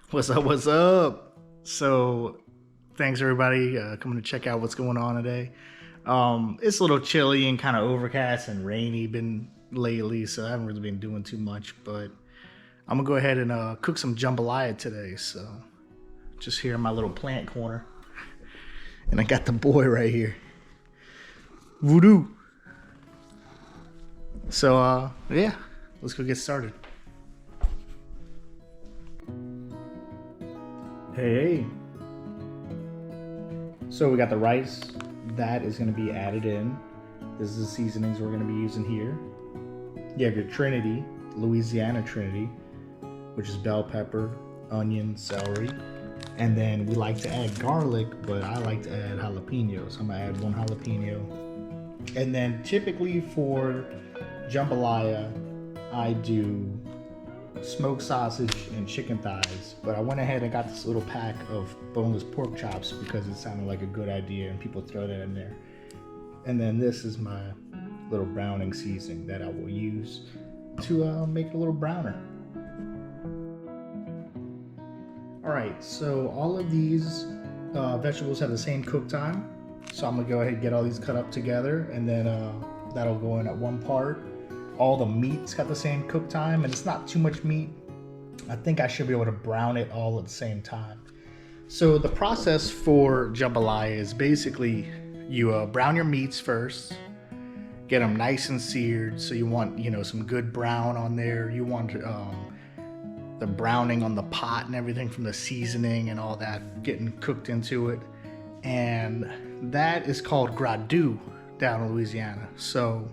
What's up? What's up? So, thanks everybody coming to check out what's going on today. It's a little chilly and kind of overcast and rainy been lately, so I haven't really been doing too much. But I'm gonna go ahead and cook some jambalaya today. So, just here in my little plant corner, and I got the boy right here, Voodoo. So, yeah, let's go get started. Hey. So we got the rice that is going to be added in. This is the seasonings we're going to be using here. You have your trinity, Louisiana trinity, which is bell pepper, onion, celery. And then we like to add garlic, but I like to add jalapenos. I'm going to add one jalapeno. And then typically for jambalaya, I do smoked sausage and chicken thighs, but I went ahead and got this little pack of boneless pork chops because it sounded like a good idea and people throw that in there. And then this is my little browning seasoning that I will use to make it a little browner. Alright, so all of these vegetables have the same cook time, so I'm gonna go ahead and get all these cut up together, and then that'll go in at one part. All the meats have the same cook time, and it's not too much meat. I think I should be able to brown it all at the same time. So the process for jambalaya is basically you brown your meats first, get them nice and seared. So you want, some good brown on there. You want the browning on the pot and everything from the seasoning and all that getting cooked into it. And that is called gradu down in Louisiana. So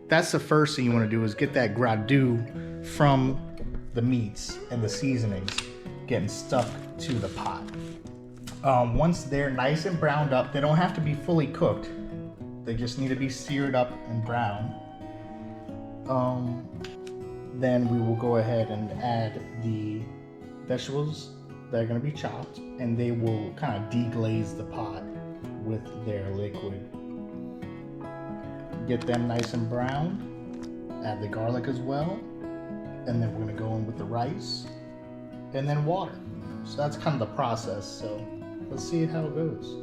that's the first thing you want to do is get that gradu from the meats and the seasonings getting stuck to the pot. Once they're nice and browned up, they don't have to be fully cooked. They just need to be seared up and brown. Then we will go ahead and add the vegetables that are going to be chopped, and they will kind of deglaze the pot with their liquid. Get them nice and brown, add the garlic as well, and then we're going to go in with the rice and then water. So that's kind of the process. So let's see how it goes.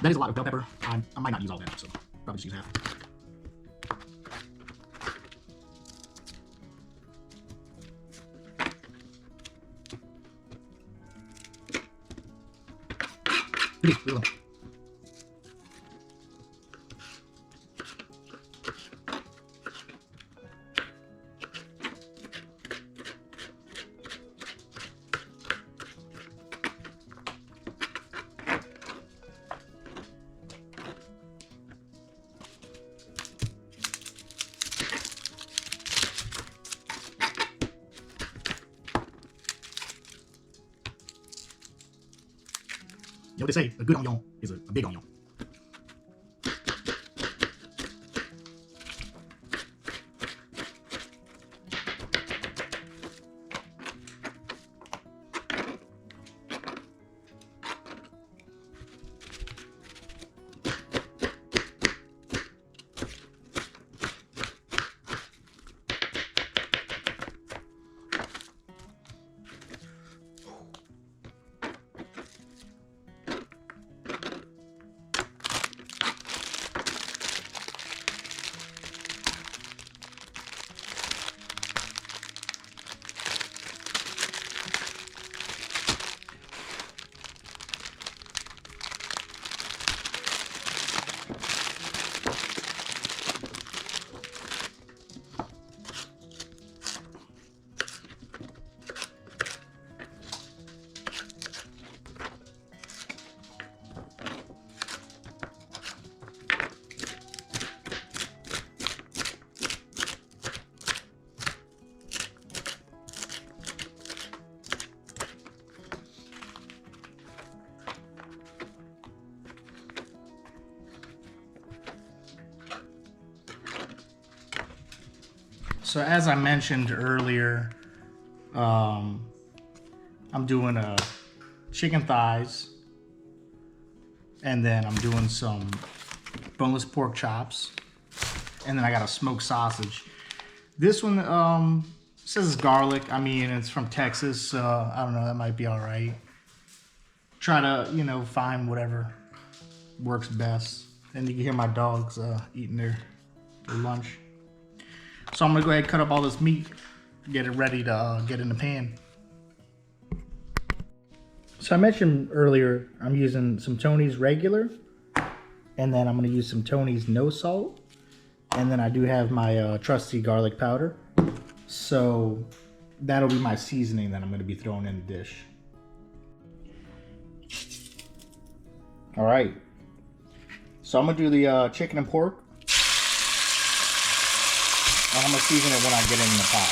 That is a lot of bell pepper. I might not use all that, so probably just use half. You know what they say, a good onion is a big onion. So as I mentioned earlier, I'm doing chicken thighs, and then I'm doing some boneless pork chops, and then I got a smoked sausage. This one says it's garlic. I mean, it's from Texas, so I don't know, that might be all right. Try to, you know, find whatever works best. And you can hear my dogs eating their lunch. So I'm gonna go ahead and cut up all this meat, get it ready to get in the pan. So I mentioned earlier, I'm using some Tony's regular, and then I'm gonna use some Tony's no salt. And then I do have my trusty garlic powder. So that'll be my seasoning that I'm gonna be throwing in the dish. All right. So I'm gonna do the chicken and pork. And I'm gonna season it when I get it in the pot.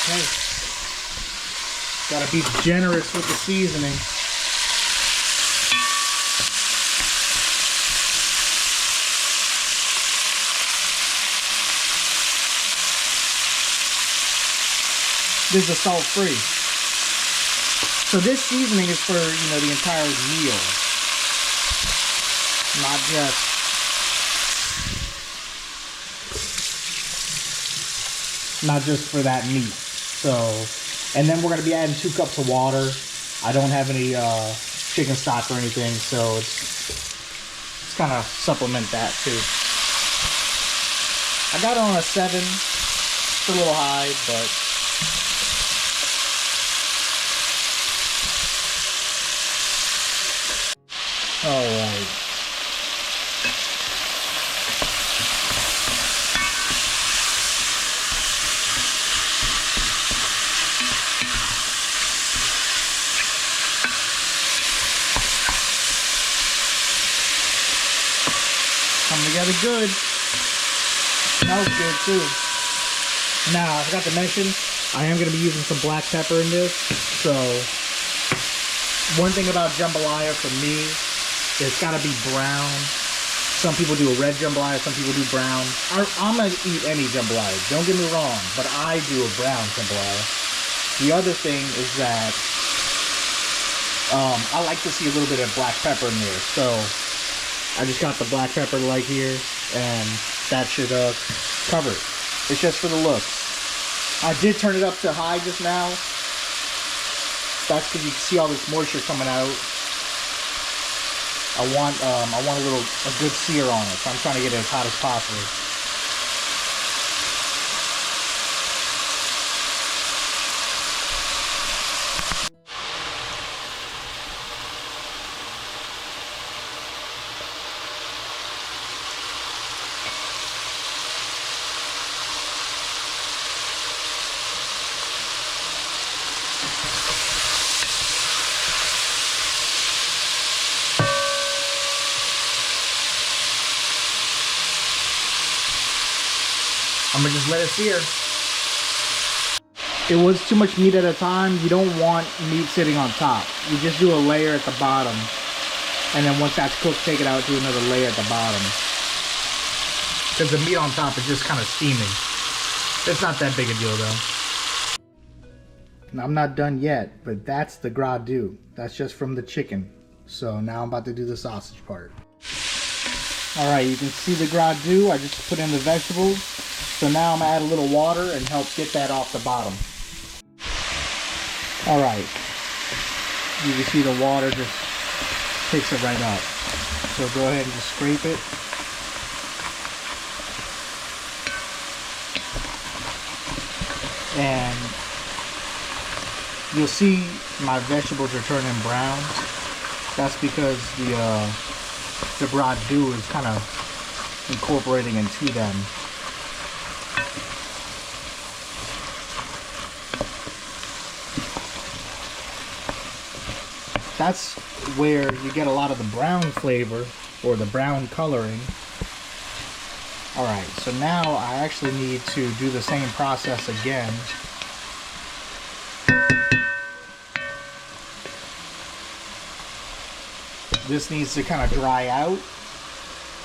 Okay. Gotta be generous with the seasoning. This is salt free. So this seasoning is for, you know, the entire meal. Not just for that meat. So, and then we're gonna be adding 2 cups of water. I don't have any chicken stock or anything, so it's kind of supplement that too. I got it on a 7. It's a little high, but all right. Coming together good. Smells good too. Now, I forgot to mention, I am going to be using some black pepper in this. So, one thing about jambalaya for me, it's got to be brown. Some people do a red jambalaya, some people do brown. I'm going to eat any jambalaya, don't get me wrong, but I do a brown jambalaya. The other thing is that I like to see a little bit of black pepper in there. So, I just got the black pepper like here, and that should cover it. It's just for the look. I did turn it up to high just now. That's because you can see all this moisture coming out. I want a good sear on it, so I'm trying to get it as hot as possible. I'm gonna just let it sear. It was too much meat at a time. You don't want meat sitting on top. You just do a layer at the bottom. And then once that's cooked, take it out, do another layer at the bottom. Because the meat on top is just kind of steaming. It's not that big a deal though. And I'm not done yet, but that's the gras doux. That's just from the chicken. So now I'm about to do the sausage part. Alright, you can see the gras doux. I just put in the vegetables. So now I'm going to add a little water and help get that off the bottom. Alright. You can see the water just takes it right up. So go ahead and just scrape it. And you'll see my vegetables are turning brown. That's because the gras doux is kind of incorporating into them. That's where you get a lot of the brown flavor or the brown coloring. Alright, so now I actually need to do the same process again. This needs to kind of dry out,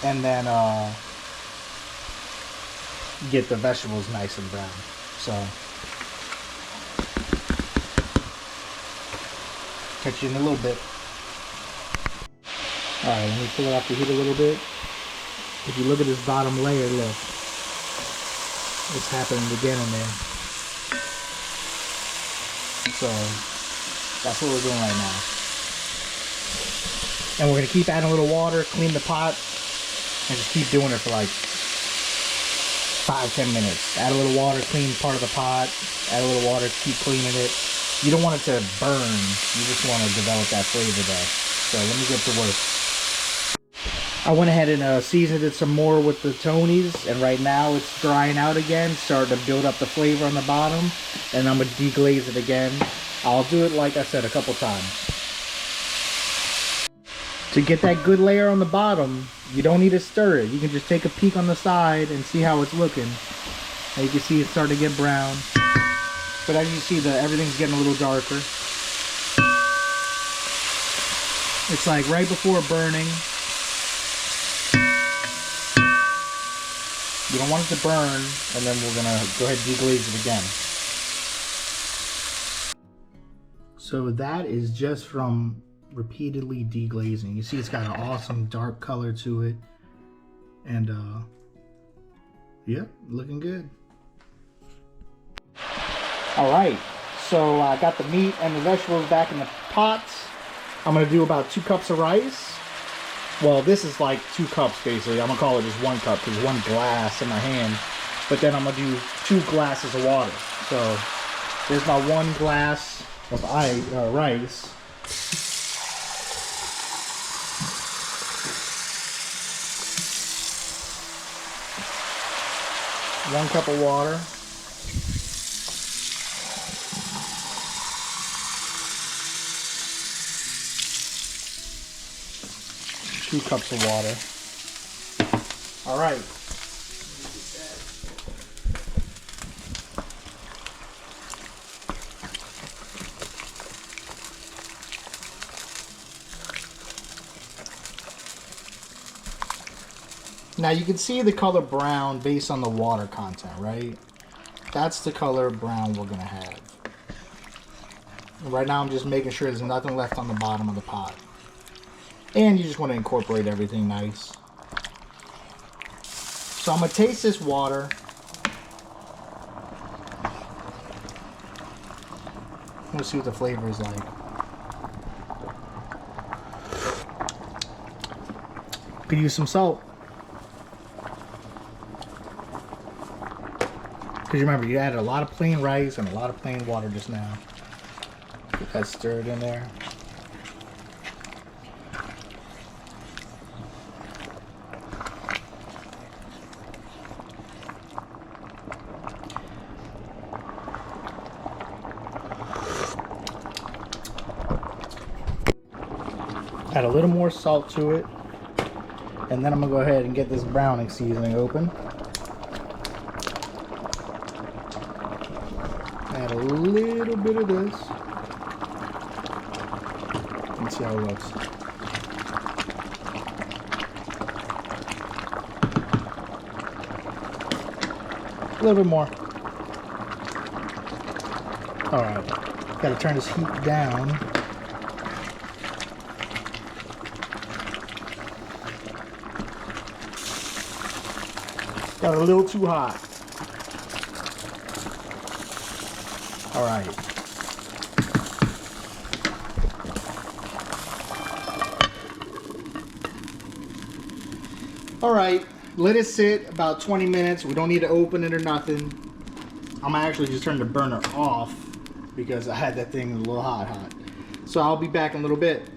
and then get the vegetables nice and brown. So, catch you in a little bit. Alright, let me pull it off the heat a little bit. If you look at this bottom layer, look. It's happening again in there. So, that's what we're doing right now. And we're going to keep adding a little water, clean the pot, and just keep doing it for like 5-10 minutes. Add a little water, clean part of the pot, add a little water, keep cleaning it. You don't want it to burn, you just want to develop that flavor there. So let me get to work. I went ahead and seasoned it some more with the Tonys, and right now it's drying out again, starting to build up the flavor on the bottom, and I'm going to deglaze it again. I'll do it, like I said, a couple times. To get that good layer on the bottom, you don't need to stir it. You can just take a peek on the side and see how it's looking. And you can see it's starting to get brown. But as you see, everything's getting a little darker. It's like right before burning. You don't want it to burn, and then we're gonna go ahead and deglaze it again. So that is just from repeatedly deglazing. You see it's got an awesome dark color to it, and yeah, looking good. All right, so I got the meat and the vegetables back in the pots. I'm gonna do about 2 cups of rice. Well, this is like 2 cups basically. I'm gonna call it just 1 cup because 1 glass in my hand, but then I'm gonna do 2 glasses of water. So there's my 1 glass of rice. One cup of water. Two cups of water. All right. Now you can see the color brown based on the water content, right? That's the color brown we're gonna have. And right now I'm just making sure there's nothing left on the bottom of the pot. And you just want to incorporate everything nice. So I'm gonna taste this water. We'll see what the flavor is like. Could use some salt. Because remember, you added a lot of plain rice and a lot of plain water just now. Get that stirred in there. Add a little more salt to it. And then I'm going to go ahead and get this browning seasoning open. Add a little bit of this. Let's see how it looks. A little bit more. Alright. Gotta turn this heat down. Got a little too hot. All right. All right, let it sit about 20 minutes. We don't need to open it or nothing. I'm actually just turning the burner off because I had that thing a little hot. So I'll be back in a little bit.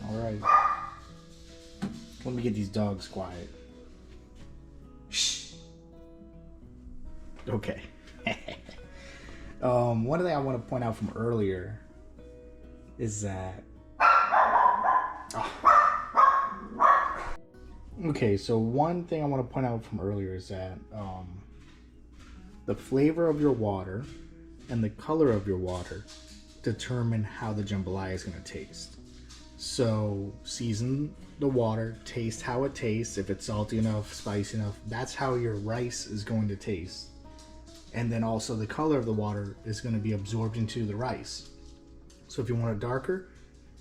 All right. Let me get these dogs quiet. Shh. Okay. One thing I want to point out from earlier is that. Okay, so one thing I want to point out from earlier is that the flavor of your water and the color of your water determine how the jambalaya is going to taste. So season the water, taste how it tastes. If it's salty enough, spicy enough, that's how your rice is going to taste. And then also the color of the water is going to be absorbed into the rice. So if you want it darker,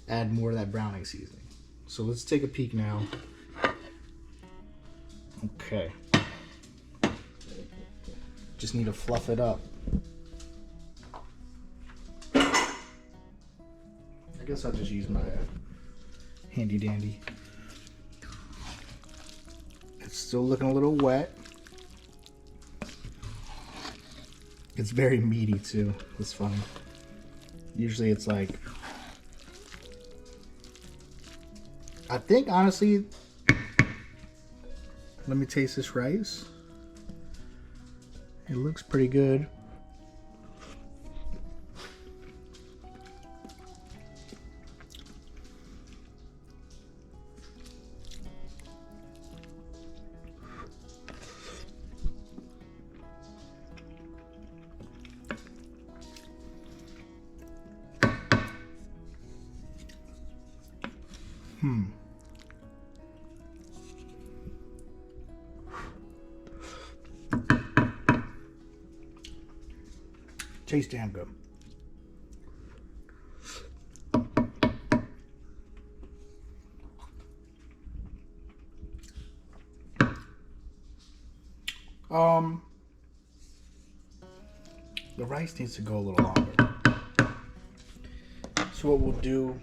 add more of that browning seasoning. So let's take a peek now. Okay. Just need to fluff it up. I guess I'll just use my handy dandy. It's still looking a little wet. It's very meaty too. It's funny. Usually it's like, I think honestly, let me taste this rice. It looks pretty good. Tastes damn good. The rice needs to go a little longer. So what we'll do,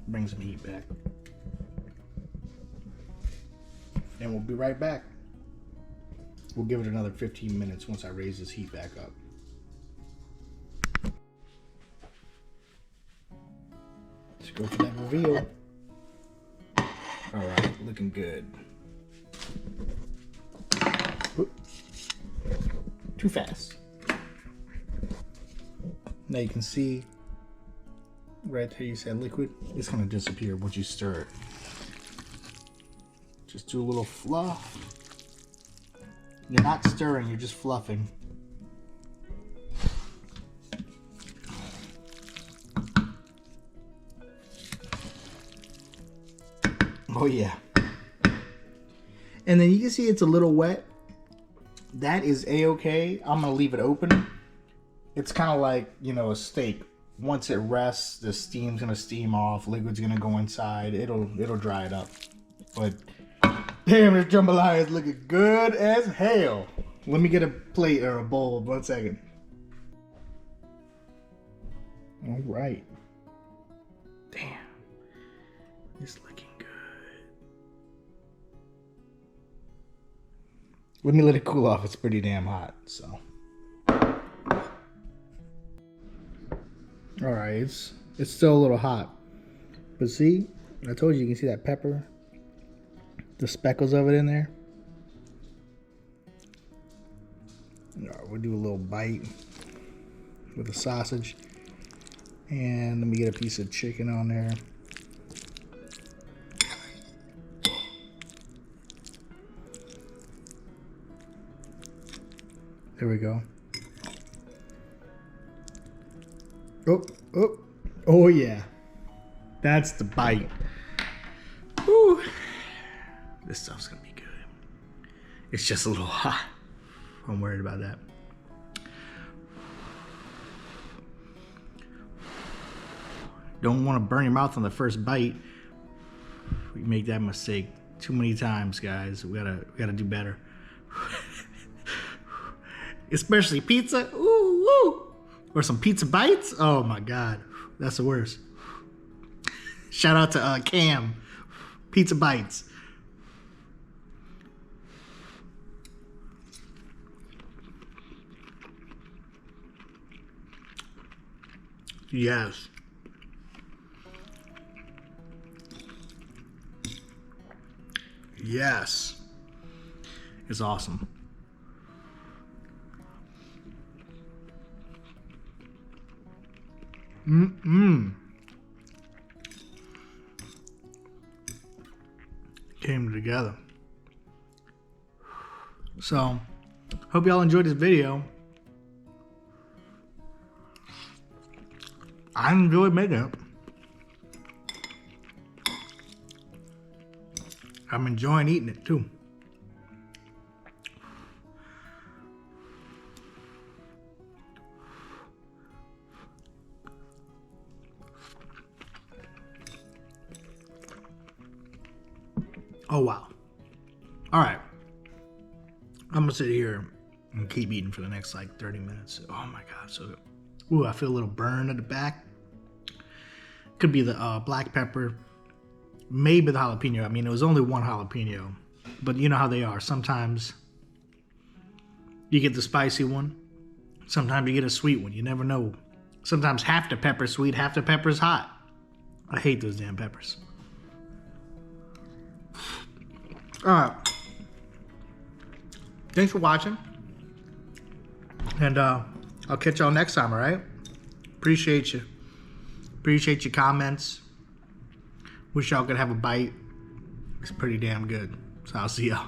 bring some heat back. And we'll be right back. We'll give it another 15 minutes once I raise this heat back up. Let's go for that reveal. All right, looking good. Oop. Too fast. Now you can see right there you said liquid. It's gonna disappear once you stir it. Just do a little fluff. You're not stirring, you're just fluffing. Oh yeah. And then you can see it's a little wet. That is a-okay. I'm gonna leave it open. It's kind of like, you know, a steak. Once it rests, the steam's gonna steam off, liquid's gonna go inside. It'll dry it up. But damn, this jambalaya is looking good as hell. Let me get a plate or a bowl. 1 second. All right. Damn. It's looking good. Let me let it cool off. It's pretty damn hot, so. All right, it's still a little hot. But see, I told you can see that pepper. The speckles of it in there. All right, we'll do a little bite with the sausage. And let me get a piece of chicken on there. There we go. Oh yeah. That's the bite. Woo. This stuff's gonna be good. It's just a little hot. I'm worried about that. Don't want to burn your mouth on the first bite. We make that mistake too many times, guys. We gotta do better. Especially pizza. Ooh, woo. Or some pizza bites. Oh my God, that's the worst. Shout out to Cam. Pizza bites. Yes. Yes. It's awesome. Came together. So, hope y'all enjoyed this video. I enjoyed making it. I'm enjoying eating it too. Oh, wow. All right. I'm going to sit here and keep eating for the next like 30 minutes. Oh my God, so good. Ooh, I feel a little burn at the back. Could be the black pepper. Maybe the jalapeno. I mean, it was only one jalapeno. But you know how they are. Sometimes you get the spicy one. Sometimes you get a sweet one. You never know. Sometimes half the pepper's sweet, half the pepper's hot. I hate those damn peppers. Alright. Thanks for watching. And I'll catch y'all next time, alright? Appreciate you. Appreciate your comments. Wish y'all could have a bite. It's pretty damn good. So I'll see y'all.